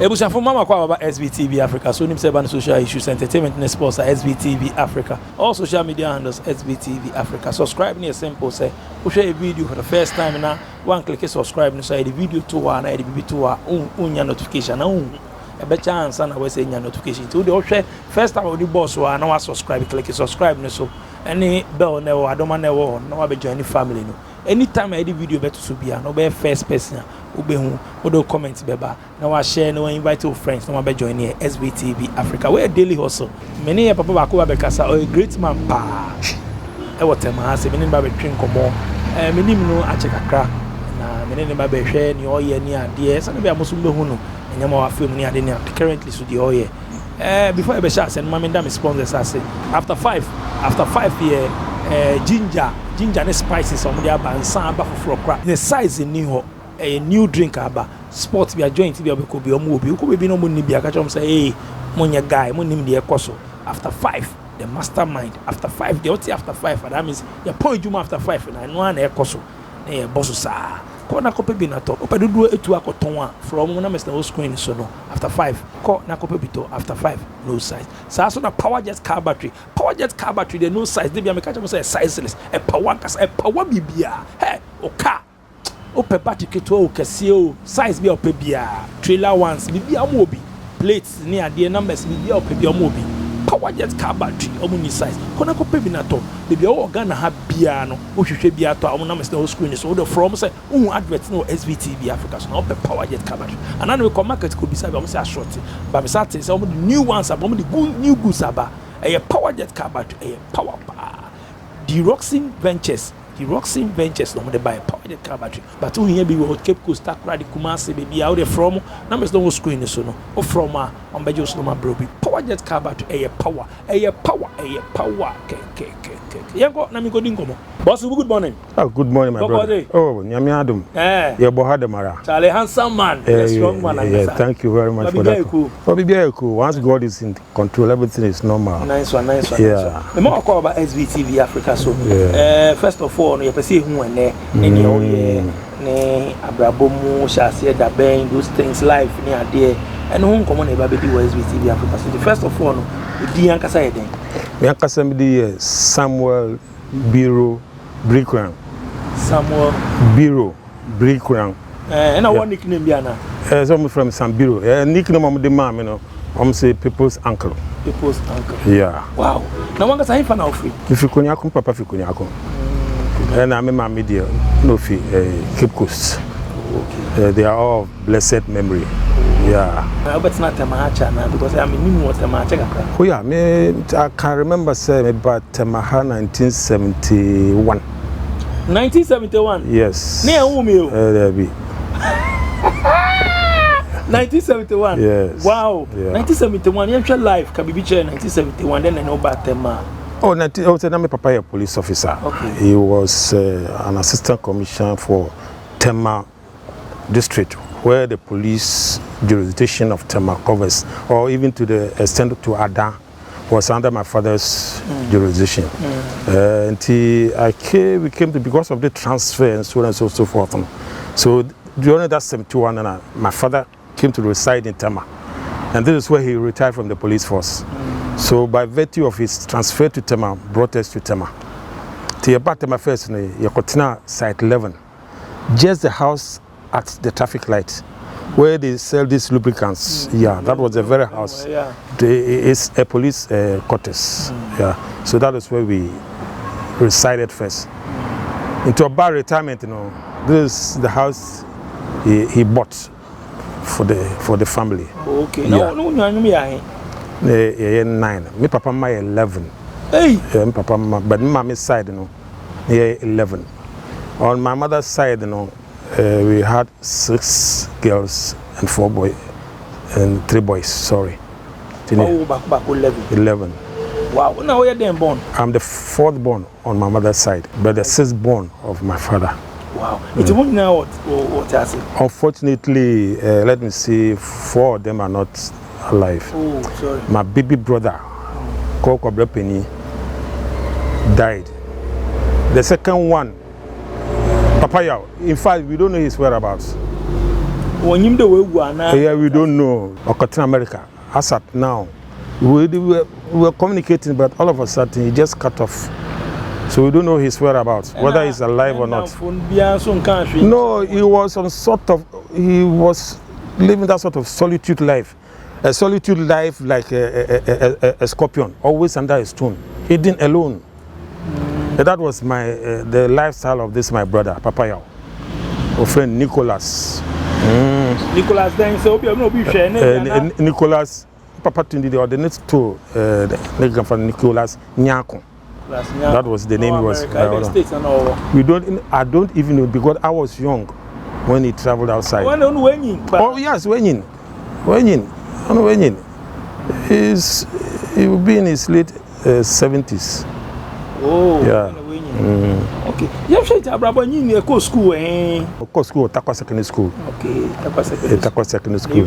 Ebusa for mama kwa about SVTV Africa. So nimse ban social issues, entertainment and sports at SVTV Africa. All social media handles SVTV Africa. Subscribe near simple say we share a video for the first time now. One click subscribe and say the video to one and the BB to unya notification na a better chance and I will say your notification to the share first time the boss or now subscribe click subscribe so any bell never I don't want never no be join family no. Anytime I do video better to be no be first person ube hu odo comment beba na wa share na wa invite your friends na wa be join here SVTV Africa we daily hustle many ya papa ba ko ba kasa a great man pa e wotema ha se many ba be twin komo many no a check akra na many ba be hwe ni oye ni ade so na be amoso be hu no nyama wa film ni ade ni currently so the oye before I be share send mama ndam sponsors say after 5 year ginger and spices on the abansan aba for kra the size in new a new drink aba sports be a joint be ko be omo obi ko be no money be aka chom say hey monya guy mo nim de ekoso after 5 the mastermind after 5 the oti after 5 and that means your point you after 5 na no na ekoso na boss sa ko na ko pe bi na to opedudu etu akoton a from na Mr. O screen so no after 5 ko na ko pe bi to after 5 no size so na power jet car battery the no size dey be make am say sizeless e power bibia hey o car o pe battery keto o kese o size bi o pe bia trailer ones bibia mo obi plates ni ade numbers bibia o pe bia mo obi power jet car battery o ni size ko na ko pe bi na to bibia o Ghana ha bia no o hwehwe bia to a na Mr. O screen so the from say advert no SVTV Africa so na o power jet car battery and then we come market could be say we say short but we start say the new ones about the good new goods aba a power jet car battery a power bar Ḓrug Ventures no dey buy power jet car battery but who here be we Cape Coast start radi Kumasi baby out there from na Mr. O screen so no o from on bejo so no bro be power jet car battery a power yango na mi go dingo mo boss good morning. Good morning my brother. Oh nyame adum ye bo hade mara Aහැ handsome man strong man yeah, thank you very much for that. Oh be cool once God is in control everything is normal. Nice one yeah. The more call about SVTV Africa so first of all no you person hu ene any o ye ne abrabomu shase da ben those things life ni ade and who come on e ba be di SVTV Africa so the first of all no di yankasa eden me yankasa me di Samuel Biro Brickran. Samuel Biro Brickran. And I want nickname bi ana so from Sambiro nickname am the man you know I'm say people's uncle. Yeah. Wow. Now one gasa hifa na ofri. If you kunyako papa fi kunyako. And I'm my media no fi Cape Coast. Okay. They are all blessed memory. Yeah. But it's not Temaha now because I mean what Temaha. Oh yeah, I can remember say about Temaha 1971. 1971. Yes. Near whom there be. 1971. Yes. Wow. Yeah. 1971. You actually live can be 1971. Then I know about Temaha. Oh, I was a papa a police officer. Okay. He was an assistant commissioner for Tema district, where the police jurisdiction of Tema covers, or even to the extent to Adą, was under my father's jurisdiction. Until we came to because of the transfer and so on and so forth. So during that 71, my father came to reside in Tema, and this is where he retired from the police force. So by virtue of his transfer to Tema, brought us to Tema. To about Tema first, Yakotina site 11, just the house at the traffic light, where they sell these lubricants. Yeah, that was the very house. It's a police quarters. Yeah, so that is where we resided first. Into a bar retirement, this is the house he bought for the family. Okay. Yeah. No, 9. Me papa my 11. Hey. Me papa but my side 11. On my mother's side we had 6 girls and 4 boys and 3 boys. Sorry. Back 11. Wow. Now where you born? I'm the 4th born on my mother's side, but the 6th born of my father. Wow. It's only now what has it? Unfortunately, let me see, 4 of them are not alive. Oh, sorry. My baby brother, called Kobra Penny, died. The second one, Papaya, in fact, we don't know his whereabouts. When you do we Yeah, we don't know. Or America. As at now, we were communicating, but all of a sudden he just cut off. So we don't know his whereabouts, whether he's alive or not. No, he was he was living that sort of solitude life. A solitude life like a scorpion, always under a stone, hidden alone. That was the lifestyle of this my brother, Papa Yao, our friend Nicholas. Nicholas then so Nicholas Papa Tundi or the next two the from Nicholas Nyako. That was the name he was. I don't even know because I was young when he traveled outside. Oh yes, Wenyin. He will be in his late 70s. Oh, yeah. Okay. You should have brought you a course school, eh? Course school, Takwa Secondary School. Okay, Takwa Secondary School.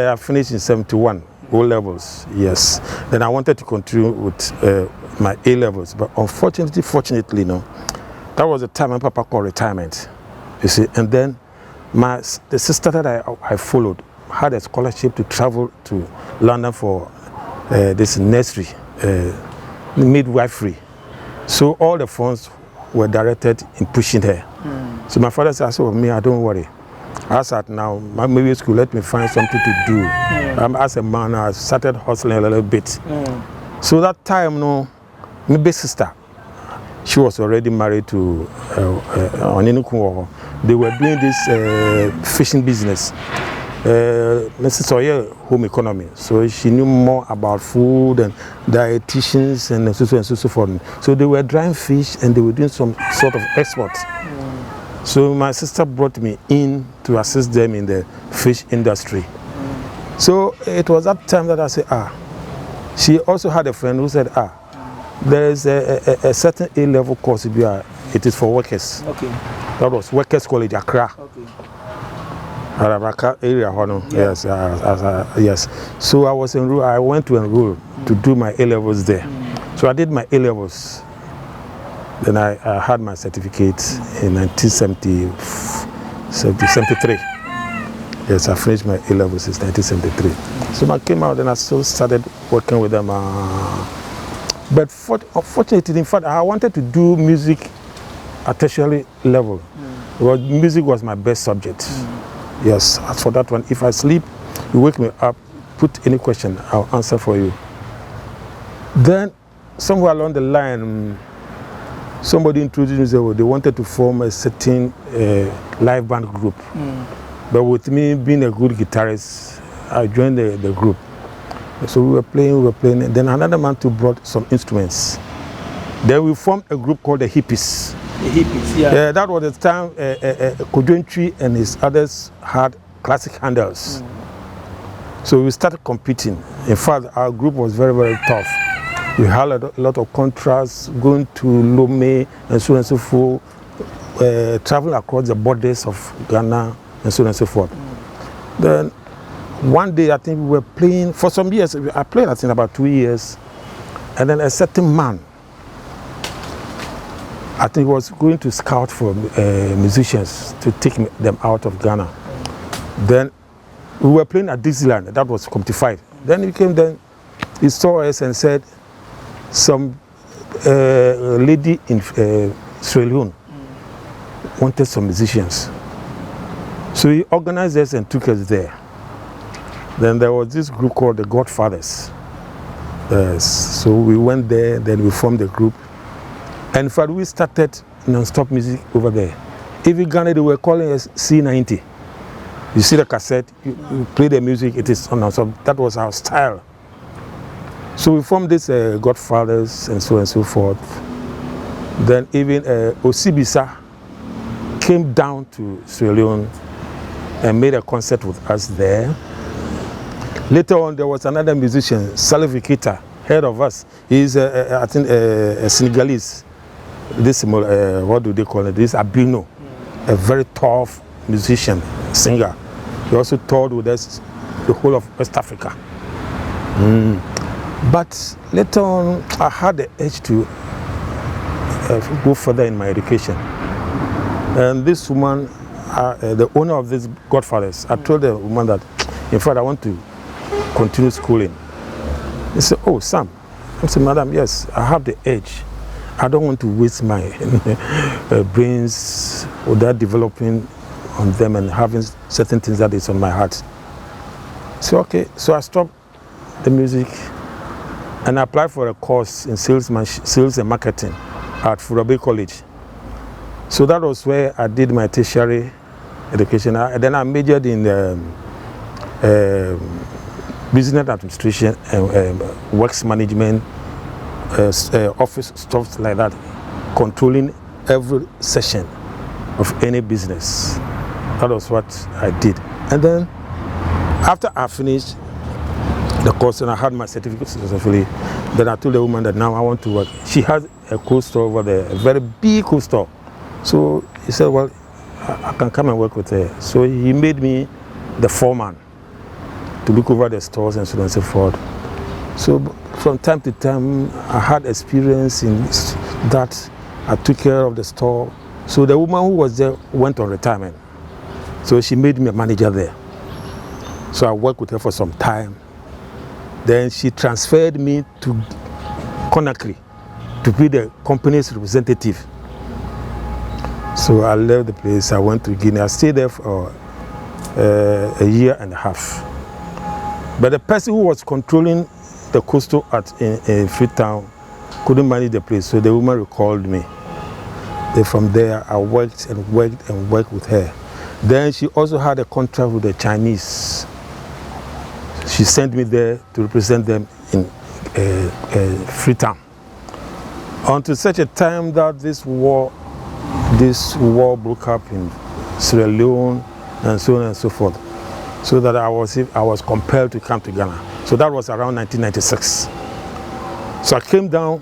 I finished in 71, O levels, yes. Then I wanted to continue with my A levels, but fortunately, no. That was the time my Papa called retirement. You see, and then the sister that I followed had a scholarship to travel to London for this nursery, midwifery. So all the funds were directed in pushing her. So my father said, "So me, I don't worry. As at now, maybe school let me find something to do." As a man, I started hustling a little bit. So that time, no, my big sister, she was already married to they were doing this fishing business. Mrs. home economy, so she knew more about food and dietitians and so forth. So they were drying fish and they were doing some sort of export. So my sister brought me in to assist them in the fish industry. So it was that time that I said, she also had a friend who said, there is a certain A-level course, it is for workers. Okay. That was Workers College, Accra. Okay. Arabaka area, yes, yes. So I went to enroll to do my A-levels there. So I did my A-levels. Then I had my certificate in 1973. Yes, I finished my A-levels in 1973. So I came out and I still started working with them. But unfortunately, in fact, I wanted to do music at tertiary level. Because music was my best subject. Yes, as for that one, if I sleep, you wake me up, put any question, I'll answer for you. Then, somewhere along the line, somebody introduced me, they wanted to form a certain live band group. But with me being a good guitarist, I joined the group. So we were playing, and then another man too brought some instruments. Then we formed a group called the Hippies. The Hippies, yeah. That was the time Kojontri and his others had classic handles. So we started competing. In fact, our group was very, very tough. We had a lot of contrasts, going to Lome and so on and so forth, traveling across the borders of Ghana and so on and so forth. Then one day, I think we were playing, for some years, I played I think about 2 years, and then a certain man, I think he was going to scout for musicians to take them out of Ghana. Then we were playing at Disneyland, that was 55. Then he came, then he saw us and said, some lady in Sierra Leone wanted some musicians. So he organized us and took us there. Then there was this group called the Godfathers. So we went there, then we formed the group. And in fact, we started non-stop music over there. Even Ghana, they were calling us C90. You see the cassette, you play the music, it is on non-stop. That was our style. So we formed this Godfathers and so forth. Then even Osibisa came down to Sierra Leone and made a concert with us there. Later on, there was another musician, Salif Ikita, heard of us. He's, I think, a Senegalese. This, what do they call it? This Abino, a very tough musician, singer. He also toured with us the whole of West Africa. But later on, I had the urge to go further in my education. And this woman, the owner of this Godfathers, I told the woman that, in fact, I want to continue schooling. He said, oh, Sam. I said, madam, yes, I have the edge. I don't want to waste my brains without developing on them and having certain things that is on my heart. So, okay, so I stopped the music and I applied for a course in sales and marketing at Svtv College. So that was where I did my tertiary education. And then I majored in business administration and works management, office stuff like that, controlling every session of any business. That was what I did. And then after I finished the course and I had my certificate successfully, then I told the woman that now I want to work. She has a cold store over there, a very big cold store. So he said, well, I can come and work with her. So he made me the foreman to look over the stores and so on and so forth. So from time to time, I had experience in that. I took care of the store. So the woman who was there went on retirement. So she made me a manager there. So I worked with her for some time. Then she transferred me to Conakry to be the company's representative. So I left the place, I went to Guinea. I stayed there for a year and a half. But the person who was controlling the coastal in Freetown couldn't manage the place, so the woman recalled me. Then from there, I worked and worked and worked with her. Then she also had a contract with the Chinese. She sent me there to represent them in Freetown. Until such a time that this war broke up in Sierra Leone and so on and so forth. So that I was compelled to come to Ghana. So that was around 1996. So I came down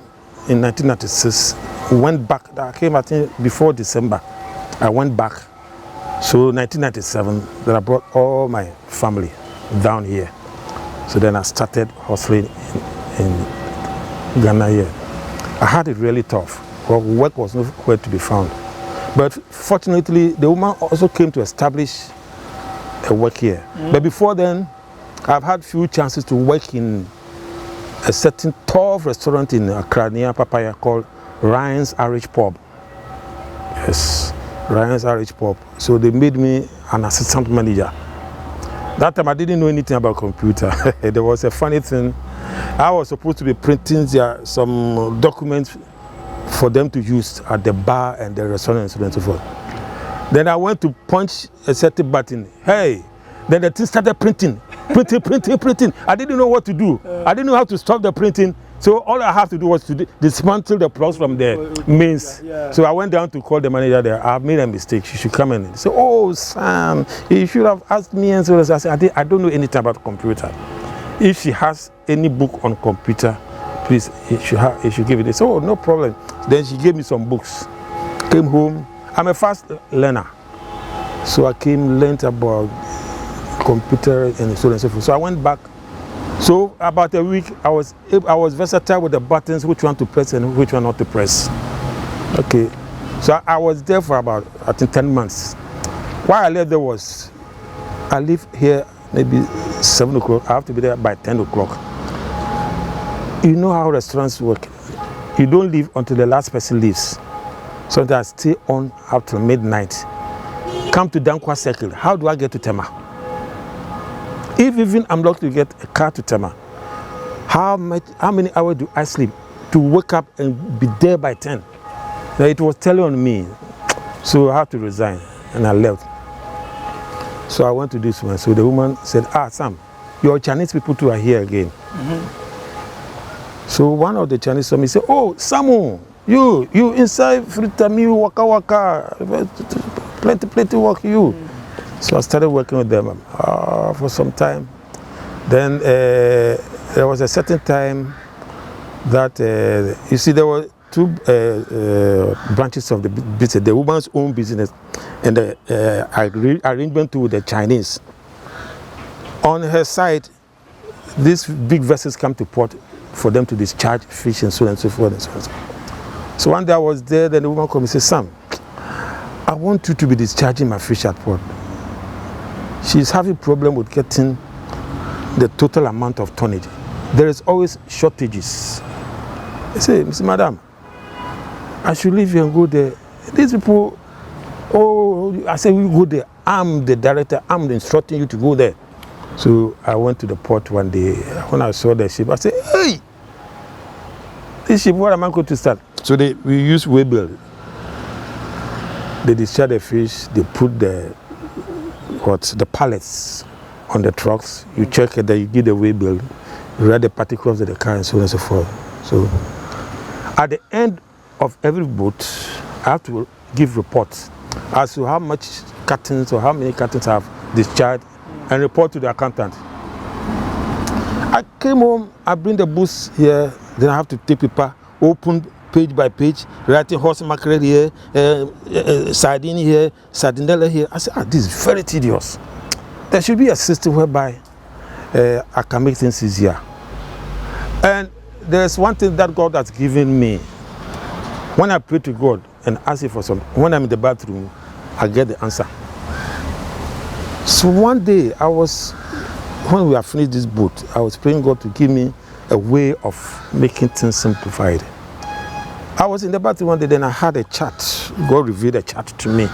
in 1996, went back. I came, I think, before December. I went back. So 1997, then I brought all my family down here. So then I started hustling in Ghana here. I had it really tough. Well, work was nowhere to be found. But fortunately, the woman also came to establish a work here. But before then, I've had few chances to work in a certain tough restaurant in Accra near Papaya called Ryan's Irish Pub. Yes, Ryan's Irish Pub. So they made me an assistant manager. That time I didn't know anything about computer. There was a funny thing. I was supposed to be printing some documents for them to use at the bar and the restaurant and so on and so forth. Then I went to punch a certain button. Hey, then the thing started printing. I didn't know what to do. I didn't know how to stop the printing. So all I have to do was to dismantle the plugs from the mains. So I went down to call the manager there. I've made a mistake. She should come in. He said, oh, Sam, you should have asked me. And so I said, I don't know anything about computer. If she has any book on computer, please, you should give it. He said, oh, no problem. Then she gave me some books. Came home. I'm a fast learner. So I learned about computer and so on and so forth. So I went back. So about a week, I was versatile with the buttons, which one to press and which one not to press. Okay. So I was there for about, I think, 10 months. Why I left there was, I leave here maybe 7 o'clock. I have to be there by 10 o'clock. You know how restaurants work. You don't leave until the last person leaves. So that I stay on up till midnight. Come to Dankwa Circle. How do I get to Tema? If even I'm lucky to get a car to Tema, how many hours do I sleep to wake up and be there by 10? Now it was telling on me. So I had to resign and I left. So I went to this one. So the woman said, Sam, your Chinese people too are here again. So one of the Chinese saw me said, oh, Samu, you inside Fritami, waka, plenty work, you. So I started working with them for some time. Then there was a certain time that, you see, there were two branches of the business, the woman's own business and the arrangement with the Chinese. On her side, these big vessels come to port for them to discharge fish and so on and so forth and so on. So one day I was there, then the woman called me and said, Sam, I want you to be discharging my fish at port. She's having problem with getting the total amount of tonnage. There is always shortages. I say, Mr. Madam, I should leave here and go there. These people, oh, I said, we go there. I'm the director, I'm instructing you to go there. So I went to the port one day. When I saw the ship, I said, hey, this ship, what am I going to start? So we use waybill. They discharge the fish, they put the pallets on the trucks. You check it, then you give the waybill, you write the particulars of the car and so on and so forth. So at the end of every boat, I have to give reports as to how much cartons or how many cartons I have discharged and report to the accountant. I came home, I bring the books here, then I have to take paper, open page by page, writing horse mackerel here, sardine here, sardinella here. I said, this is very tedious. There should be a system whereby I can make things easier. And there's one thing that God has given me. When I pray to God and ask Him for something, when I'm in the bathroom, I get the answer. So one day, when we have finished this boat, I was praying God to give me a way of making things simplified. I was in the bathroom one day, then I had a chat. God revealed a chat to me.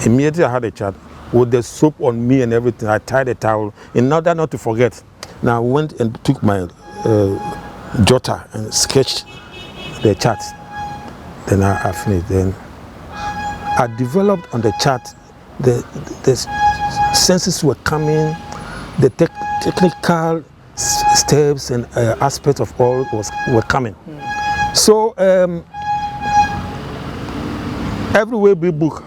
Immediately I had a chat with the soap on me and everything. I tied a towel in order not to forget. Now I went and took my jotter and sketched the chart. Then I finished. Then I developed on the chart the senses were coming, the technical steps and aspects of all were coming. So every waybill book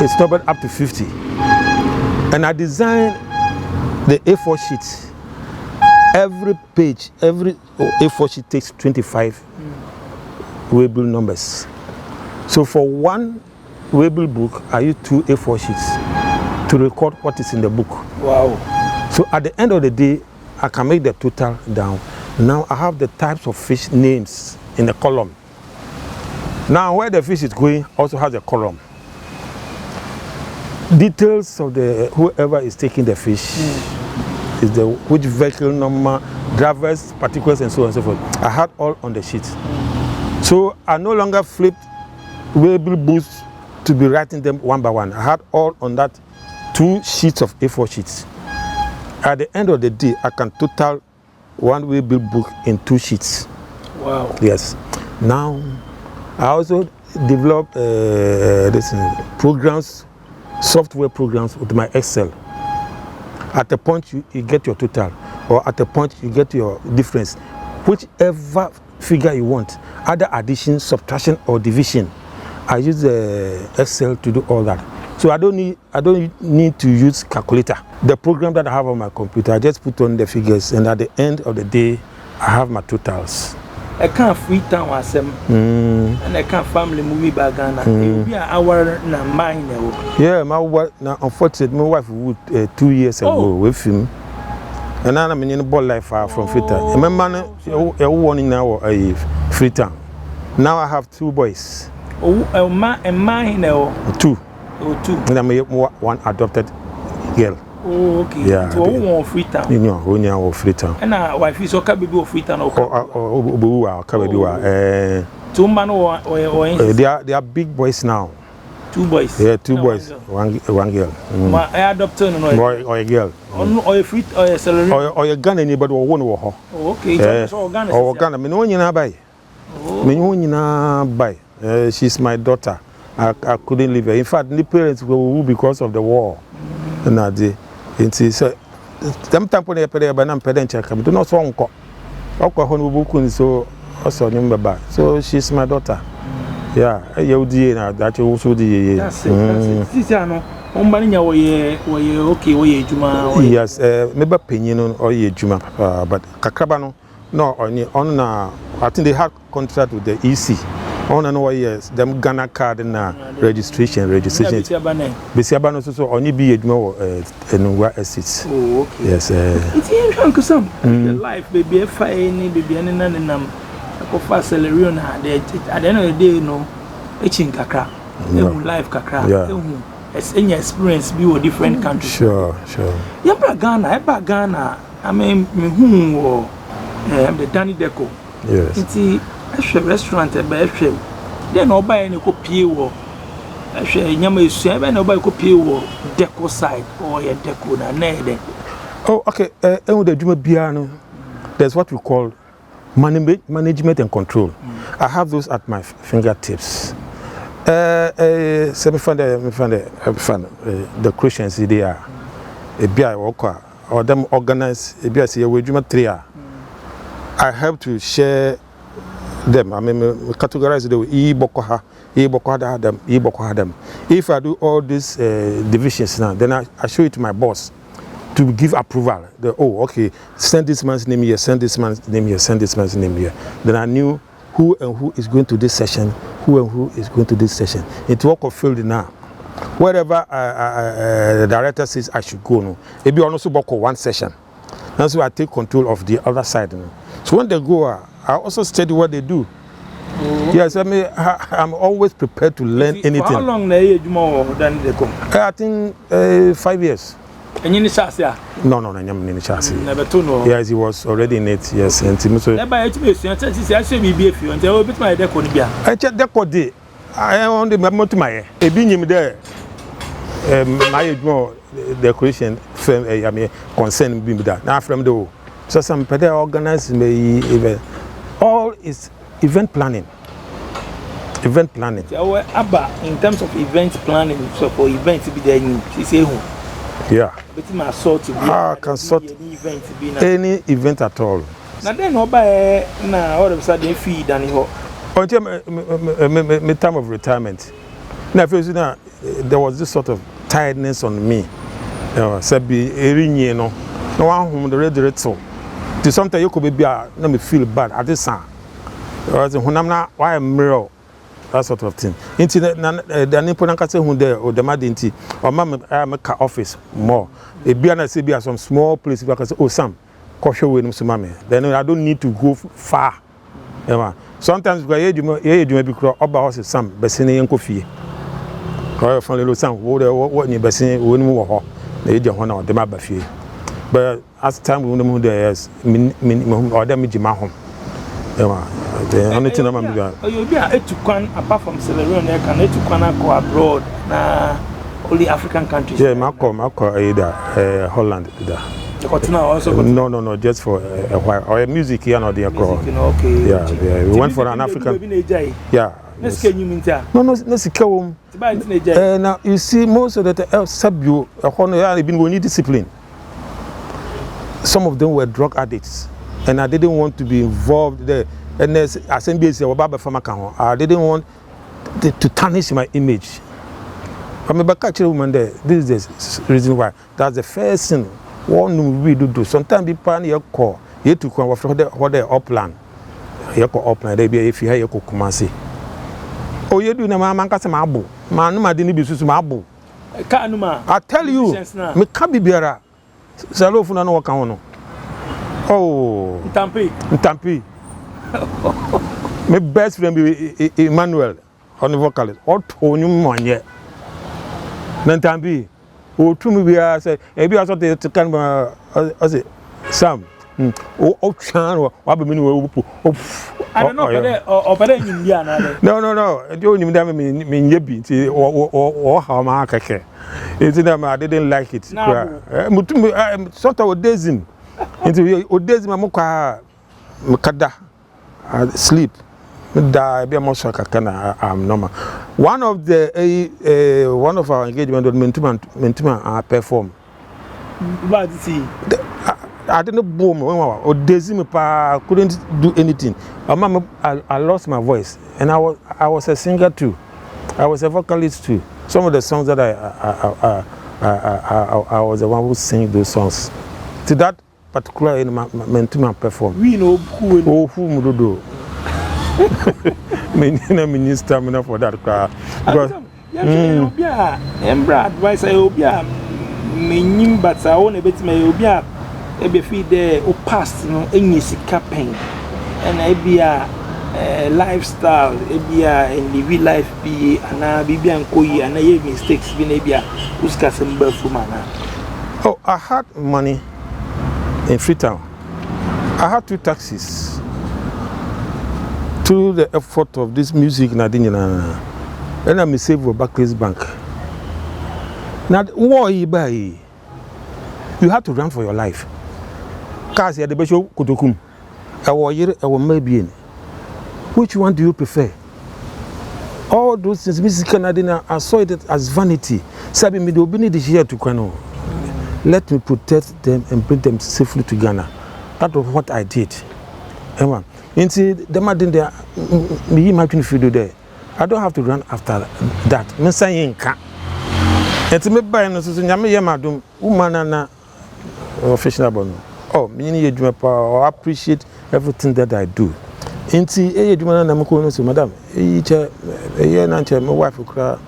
is numbered up to 50, and I designed the A4 sheets. Every page, every A4 sheet takes 25 waybill numbers. So for one waybill book, I use 2 A4 sheets to record what is in the book. Wow. So at the end of the day, I can make the total down. Now I have the types of fish names in the column. Now where the fish is going also has a column. Details of whoever is taking the fish, is which vehicle number, drivers, particulars, and so on and so forth. I had all on the sheet. So I no longer flipped waybill books to be writing them one by one. I had all on that 2 sheets of A4 sheets. At the end of the day, I can total one waybill book in 2 sheets. Wow. Yes. Now, I also developed programs, software programs with my Excel. At the point you get your total, or at the point you get your difference, whichever figure you want, either addition, subtraction, or division. I use the Excel to do all that. So I don't need to use calculator. The program that I have on my computer, I just put on the figures, and at the end of the day, I have my totals. I can't free time was and I can't family movie bagana. We are our mine. Yeah, my wife. Now, unfortunately, my wife would 2 years ago with him, and I'm in the ball life from Frita. My man, a warning now a Frita. Now I have 2 boys. Oh, mine now. 2. Oh, 2. And I'm one adopted girl. Oh, okay. Yeah. So who want free time? You know, when you are free time. And our wife is okay, baby, free time. Oh, 2 man or they are big boys now. 2 boys. Yeah, 2 boys. One girl. I adopted boy or a girl. Or a free or a salary. Or a gun anybody or one or okay. So Ghana. Or Ghana. Me no nyina buy. Me no nyina buy. She's my daughter. I couldn't leave her. In fact, the parents were because of the war. And I did. So, them time when they pay by them pay check. Do not so uncle. Uncle Honobuku so also remember. So she's my daughter. Yeah, you did that you also did. That's it. This is no. Okay, yes, maybe opinion or ye juma, but Kakrabano, no, on I think they had contract with the EC. On and over years, them Ghana card and registration. Besiabano also only be a more and where assets. Oh, okay. Yes, it's here, Uncle Sam. The life, baby, if I any baby, and I go for salary on her. At the end of the day, no, it's in Kakra. life kakra any experience be with different countries. Sure. Yeah, Ghana. I mean, me the Danny Deco. Yes. It's a restaurant then no buy any copy or nyama seven no buy copy or deco side or a deco na nede. Oh, okay. The Juma Biano, there's what we call management and control. I have those at my fingertips. The Christians they are a BI worker or them organize a BI tria. I help to share them. I mean, categorize the them. If I do all these divisions now, then I show it to my boss to give approval. Okay, send this man's name here, send this man's name here, send this man's name here. Then I knew who and who is going to this session, who and who is going to this session. It work of field now. Wherever the director says I should go, it be also work one session. That's why I take control of the other side. So when they go, I also study what they do. Yes, I'm always prepared to learn anything. How long they more than they come? I think 5 years. And you chance, yeah? No, I'm in chance. Never to know. Yes, he was already in it. Yes, and so. Never it me. I say be if you and tell bit my deco bia. I check deco day. I on the memo to my. A being there. My more decoration firm. I mean, concern be that. Now from the. So some people organize me event. All is event planning. Event planning. Abba in terms of event planning, so for events to be there, she say who. Yeah. I can sort any event at all. Now then, all of a sudden feed and until my time of retirement. Now, there was this sort of tiredness on me. Said be no one whom the red so. To sometimes you could be let me feel bad at this time. When I'm not why I'm mirror. That sort of thing. Internet, the important person who there or the madinti or make office more. A be say some small place because oh Sam, coffee with mummy. Then I don't need to go far. Sometimes you be cross about house Sam, Bessini and coffee. Or from little Sam, what you Bessini when we were the age of one or the Mabafi. But as time we know there is or damage my home. The only thing I'm doing. You'll be able to come apart from Svtv, you can go abroad, only African countries. Yeah, I either Holland. No, just for a while. Or music here, not the across. Okay. Yeah, we went for an African. Yeah. No, now you see, most of the sub you, we need discipline. Some of them were drug addicts. And I didn't want to be involved there. And I didn't want to tarnish my image. I'm a catch woman there. This is the reason why. That's the first thing. One we do. Sometimes people are call. You to come what they upland. You call upland. They be if you have Kumasi. Oh, you do na man kasa mabu. Man no madini bi susu mabu. I tell you, me kabi biara. Salo funa no waka hono. Oh, Tampi. My best friend be Emmanuel on the vocalist. Or Tony Manye. Tampi. Oh, to me, we are say, maybe I thought they can say, Sam. Oh, Chan, what be mean? I don't know, or in India. No. I don't even mean Yebi or how my cake. It's in them, I didn't like it. Sort of dazing. Into Odezi Mamuka Mukada sleep. I'm normal. One of our engagement with Mentuma perform. I didn't boom Odezi couldn't do anything. I lost my voice and I was a singer too. I was a vocalist too. Some of the songs that I was the one who sang those songs. To that particular in Mentuma perform. We know who do. Minister for that car. Because advice I hope meaning but I own a bit may be feed there or past any campaign and I be lifestyle ebia in live life be ana bibia nkoyi ana ye mistakes bi na ebia uska semba fumana. Oh, I had money in Freetown. I had 2 taxis. Through the effort of this music, and I saved for Barclays Bank. Now, what you buy? You have to run for your life. Cars, the best kutukum. Our maybe. Which one do you prefer? All those things, Mrs. I saw it as vanity. Sabi me do be this year to Kano. Let me protect them and bring them safely to Ghana. That was what I did. Emma, you see, the man there, me imagine if you do there. I don't have to run after that. Me saying can't. And to me buy no so nyame ye madum woman na official bono. Oh, me ni edwuma pa I appreciate everything that I do. Nti edwuma na mko no so madam che na che my wife kra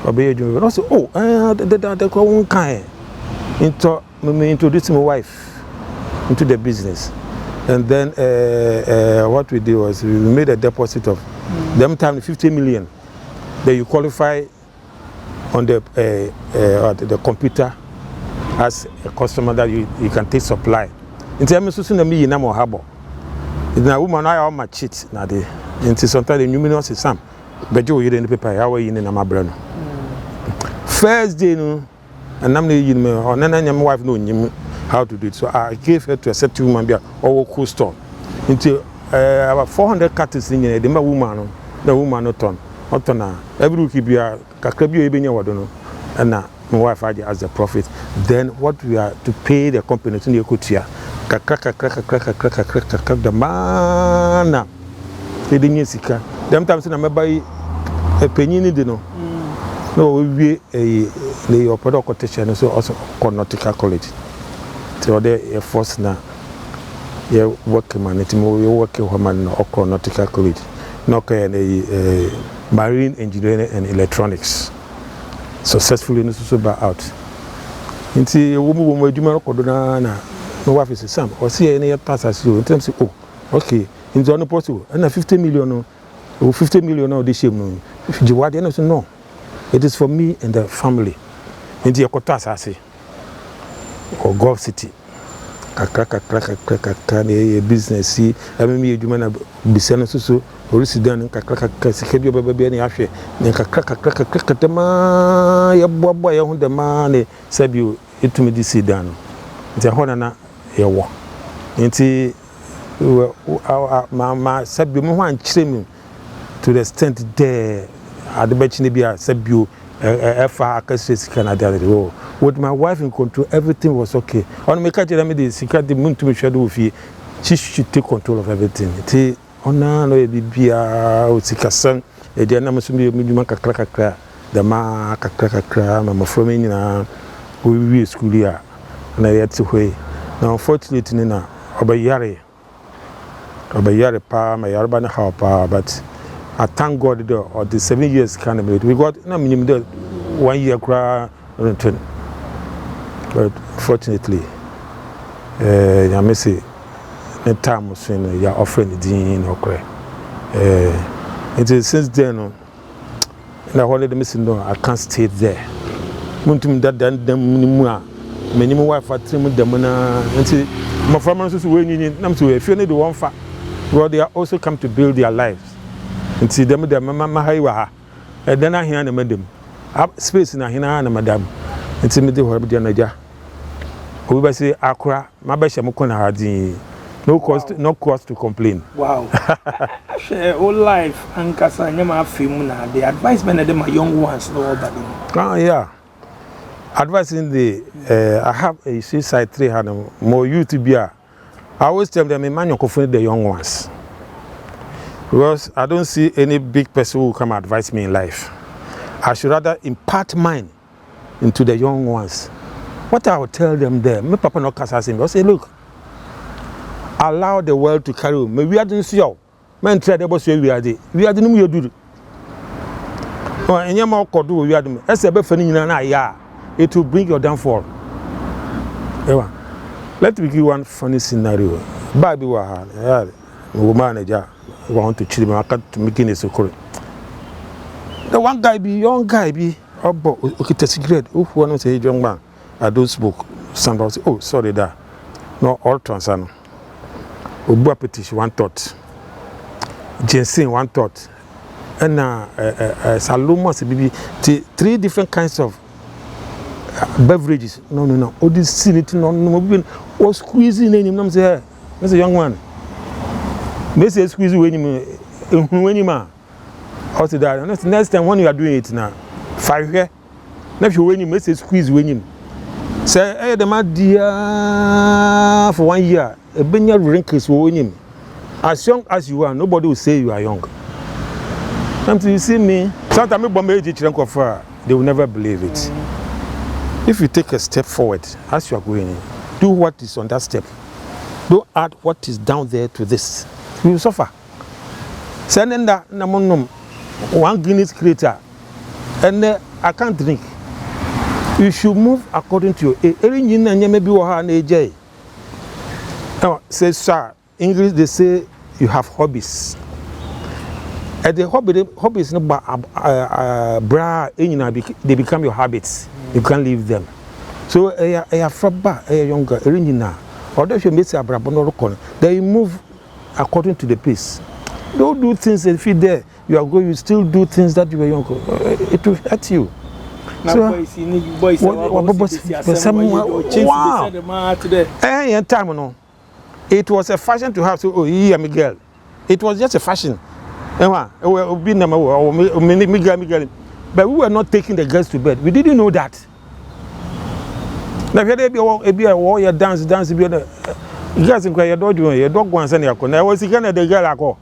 obe edwuma no so oh the ko won kan into me introduce my wife into the business. And then what we did was we made a deposit of them time 50 million. Then you qualify on the computer as a customer that you can take supply. In terms of me, you know, harbor. Now, woman, I am my cheat now. Into sometimes the numerous is some, but you in the paper, how are you in my brain? First day, no, and I'm the or my wife know how to do it. So I gave her to a certain woman be our cool store. Into about 400 cartons in the woman, the woman not on. Every week be a kakabio ebenya wadono and my wife as the profit. Then what we are to pay the company to the kutia the man edinye sika them times na buy a penny no no we lay your product quotation so also nautical college so there force na yeah work man it we work woman or nautical college no can marine engineering and electronics successfully in the out. Inti woman edwuma record na my wife is Sam or see any pass as you in terms of oh okay in the possible and 50 million or 50 million now this year no if you want no it is for me and the family in the Kotas I say or Gulf City a business see I mean you man be selling so resident security baby any affair ya boy ya the man said you it me this down the honana ya wo nti my said be mo wan kire me to the extent there at the bench bia said you fa akase Canada with my wife in control everything was okay on me catch them the security muntu me hwede ofie she should take control of everything nti ona no e bibia o sikasan e dia na mo so me dwuma kakra the ma kakra ma from nyina we school here na yet way now unfortunately na obayare pa my yarba na how pa but I thank God or the 7 years kind of we got na minimum 1 year cra return but fortunately ya me say the time so you are offering the din okre it is since then no na holiday missing no I can't stay there muntum dadan mu a many more wife at them na nti my family so we ni nam so if you need one fa well they are also come to build their lives nti them mama haiwa ha then ahia na madam space na hina na madam nti me de ho be na ja obi ba say akra ma ba hye mko na hadin no cost to complain. Wow. Share all life and kasa nyama afimu na the advice men them my young ones no all that. Ah yeah. Advising the I have a suicide 300 more youth be I always tell them man you confront the young ones. Because I don't see any big person who come advise me in life. I should rather impart mine into the young ones. What I will tell them there, my papa no kasa him. I say look, allow the world to carry on. We are doing so. Men try the boss we are the no you do. Oh, and you more could do we are doing. As a befani na ya, it will bring your downfall. Let me give one funny scenario. Baby wa ha, woman ja want to chill me. I can't make it so cool. The one guy be young guy be okay to cigarette. Oh, one say young man. I don't smoke. Somebody say, oh, sorry that. No, all transano. Obu petition one thought. Ginseng one thought. And Saloma baby 3 different kinds of beverages. No. All this silly no. Or squeezing in him. Say, Mr. Young man. Mr. Squeeze when you man. How to that? Next time when you are doing it now, 5 here. Next you when you Mr. Squeeze when you say, hey, the man dear for 1 year. A benya wrinkles when him. As young as you are, nobody will say you are young. Sometimes you see me, sometimes they will never believe it. If you take a step forward as you are going, do what is on that step. Don't add what is down there to this. You will suffer. Sending that one Guinness creator, and I can't drink. You should move according to your age. Now, say, sir, English they say you have hobbies. And the hobbies they become your habits. You can't leave them. So a younger original. Or if you miss a brabon, then you move according to the pace. Don't do things if you're there. You still do things that you were younger. It will hurt you. So, wow. It was a fashion to have so I'm a girl. It was just a fashion. But we were not taking the girls to bed. We didn't know that. Now, dance, girls in your dog wants any. I was again the girl I call.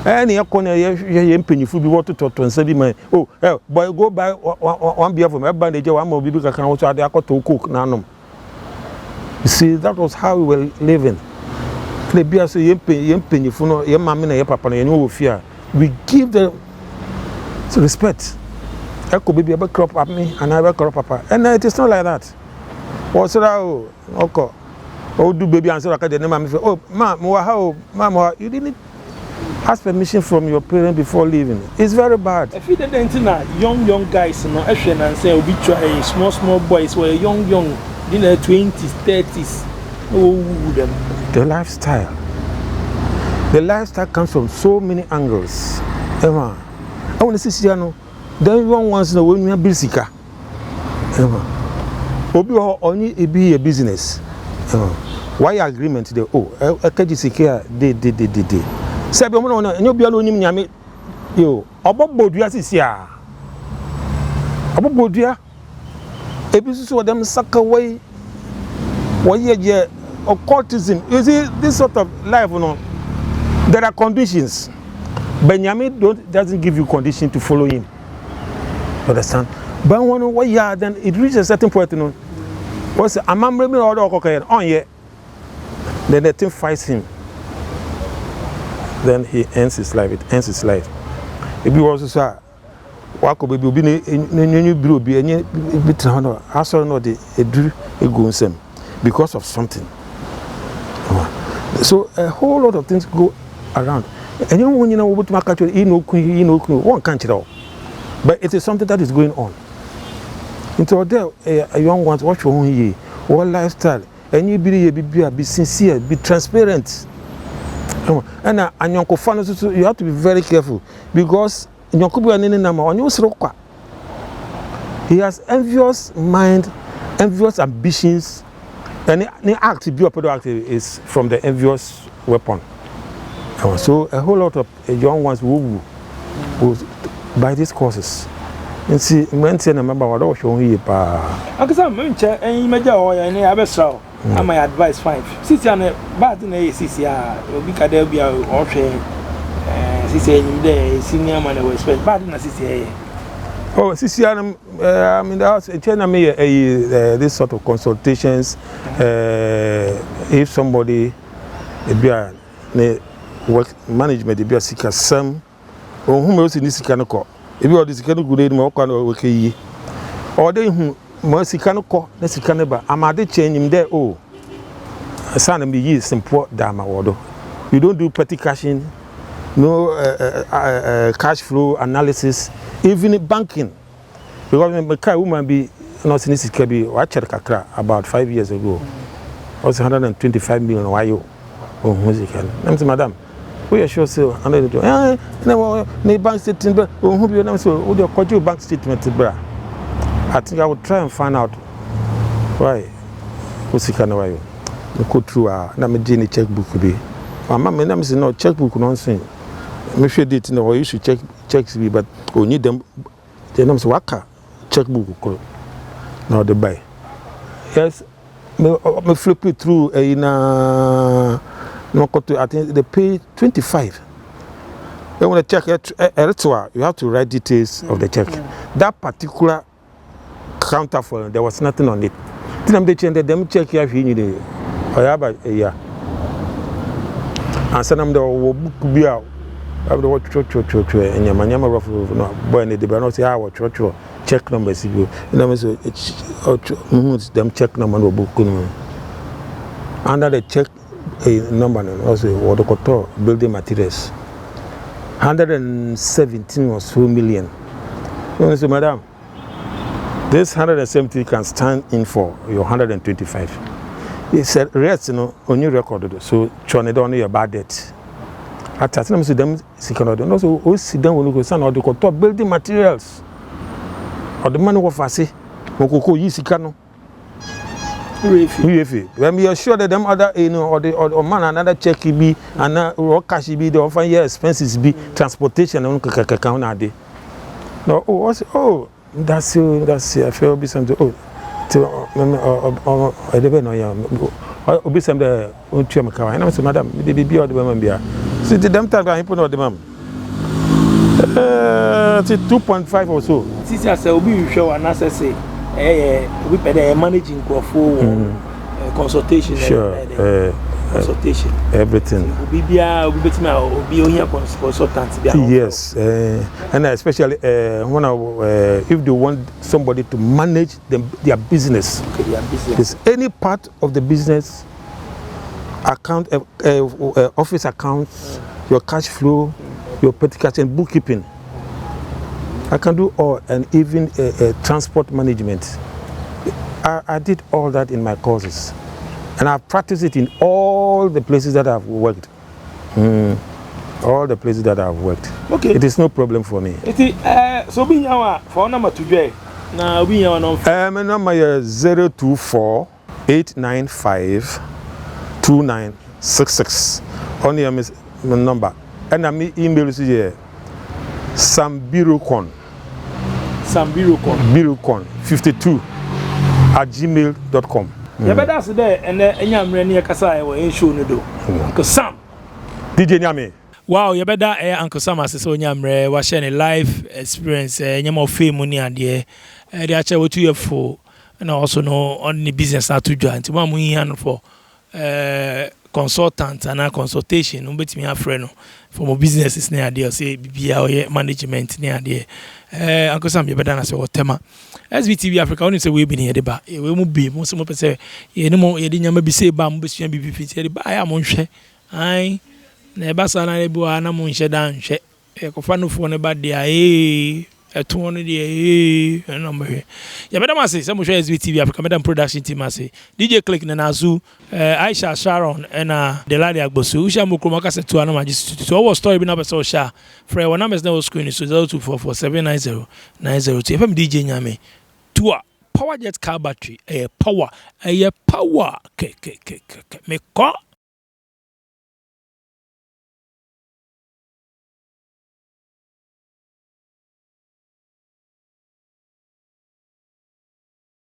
And you're going to penny food be water to and say, oh, boy, go buy one beer from my bandage, one more baby can also to cook. Nano. You see, that was how we were living. The beer so penny for your mammy and your papa and your fear. We give them respect. I could be able to crop up me and I will crop papa. And it is not like that. What's that? Okay. Oh, do baby answer like the name of me. Oh, mama, you didn't ask permission from your parents before leaving. It's very bad. If you didn't young guys, no, and say we try small boys were young, in their 20s, 30s. Oh, them. The lifestyle comes from so many angles. Emma, I want to see you. Then one wants to know when we are busy. Emma, only be a business. Why agreement today? Oh, I can't just care. They. Say, no, and you'll be alone in Yami. Yo, about Bodia is here. About Bodia, a business for them suck away. 1 year of courtesan. You see, this sort of life, you know, there are conditions. Benjamin doesn't give you condition to follow him. Understand? But 1 year, then it reaches a certain point, you know. What's a man bring me all okay on yet? Then the thing fights him. Then he ends his life. It ends his life. If you also say, "Wako baby, be new brew, be any bit no, I saw no the do a goonsem because of something." So a whole lot of things go around. And you know what market you know one country all. But it is something that is going on. Into there a young ones watch your own year, what lifestyle, and you be sincere, be transparent. And you have to be very careful because he has envious mind, envious ambitions, and the act to be a productive is from the envious weapon. So a whole lot of young ones will buy these courses. And see, when I remember what I was showing you, and my advice 5. Since you are bad in a CCR, we can be a senior man was bad in a CCA. Oh, CCR, I mean, that's a this sort of consultations. If somebody be a work management, be a seeker, some or whom else in this kind of call. If you are this kind of good, more kind of okay, or they who Mercy cannot call, let's cannibal. I'm at the change him there. Oh, son of me is important, damn, you don't do petty cashing, no cash flow analysis, even banking. Because my car woman be not in this be watcher kakra about 5 years ago. I was 125 million. Why you? Oh, music. I'm saying, madam, we are sure so. And I do. No bank statement. Oh, who be so? Who do you bank statement, bra? I think I would try and find out why. Who's the kind of way? I go through na me dey checkbook be. Mama me na me say no checkbook nonsense. Me sure date no you should checks be but we need them. Then I'm say waka checkbook ko. Now they buy. Yes, me flip it through in no I think they pay 25. When you check elsewhere, you have to write details of the check. That particular counter for there was nothing on it. Then they change them check here if you need it. Yeah. And some of the book be out. I would watch and your man rough no boy in the not say I watch check numbers you know so them check number no book under the check number also what the cost building materials 117 or so million. So madam, this 170 can stand in for your 125. He said rest on your record so Johnny don't know your bad debt. At that time, them second and also sit down when you go send or the top building materials. Or the man of Fassi, Moko Yisikano. When we are sure that them other or man another check be and cash be the offer year expenses be transportation and day. No, oh, that's I feel be something. Oh, I don't know. I'll be some the Uchamaka. And I said, madam, the baby or the woman be. See the damn time I put on the mum. 2.5 or so. Sister said, we show an assessee. We pay managing consultation. Sure. Consultation. Everything. We be consultant. Yes. And especially when if they want somebody to manage their business. Okay, their business. There's any part of the business. Account, office accounts, your cash flow, your petty cash and bookkeeping. I can do all, and even transport management. I did all that in my courses, and I practiced it in all the places that I've worked. All the places that I've worked. Okay, it is no problem for me. So being our phone number today. Now we are on. My number is 024-895. 2966 on your number and I email is here Sambirocon 52@gmail.com. Yeah, but that's there and I'm running Kasa or show no do. Uncle Sam DJ Nyame. Wow, you better Uncle Sam as so Nyamre was sharing a life experience nyama fame money and the actually what you have for and also know on the business not to join to one here for consultant and a consultation umbetimi afreno for my businesses near there say bibia management near there Uncle Sam you better na say whatever SVTV Africa only say we be near the ba we mu be mo some person ye no mo ye di nyama bi say ba mo besua bibi tie the ba ya mo nhwe ai na e ba sa na e bu ana mo nhwe da nhwe e ko fa no fo ne ba dia eto no de number ya better say some show SVTV Africa madam production team say DJ Click na nazu Ahaan Sharon and Delali Agbosu usha mukro maka se to ana magistrate so what story be na person sha free one numbers na screen so 0244790902 FM DJ Nyame tua power jet car battery power me ko